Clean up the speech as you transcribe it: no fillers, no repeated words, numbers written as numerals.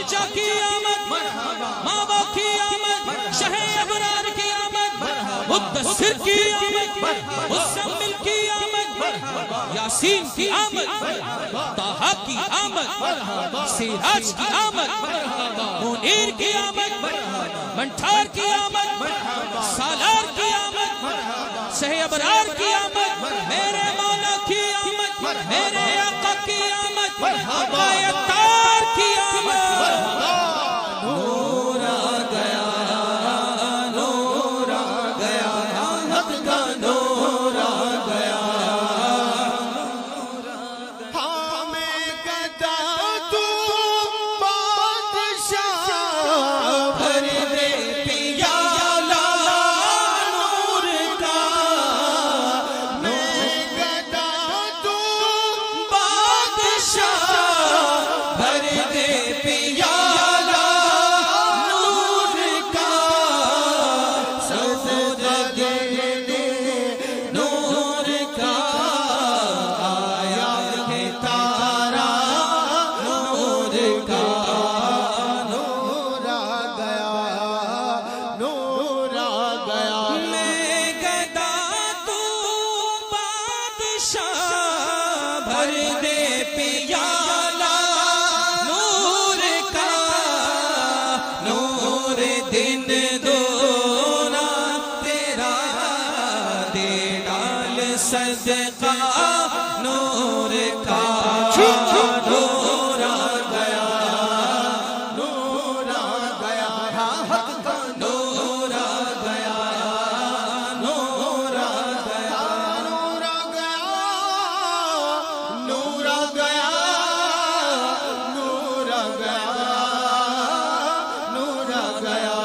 چچا کی آمد ماں باپ کی آمد شہ ابرار کی آمد مدثر کی آمد مزمل کی آمد یاسین کی آمد طٰہٰ کی آمد سراج کی آمد منیر کی آمد منٹھار کی آمد سالار کی آمد شہ ابرار کی آمد میرے مولا کی آمد میرے آقا کی آمد آقا اتار کی آمد نور آ گیا نور آ گیا حق کا نور آ گیا ہمیں گدا تو بادشاہ بھر دے پیالہ نور کا میں گدا تو بادشاہ بھر دے پیالہ نور کا سجود نور کا آیا ہے تارا نور کا نور آ گیا نور آ گیا میں گدا تو بادشاہ بھر دے پیالہ نور کا نور دن دونا تیرا دے ڈال صدقہ نور کا نور آ گیا نور آ گیا حق کا نور آ گیا نور آ گیا نور آ گیا نور آ گیا نور آ گیا نور آ گیا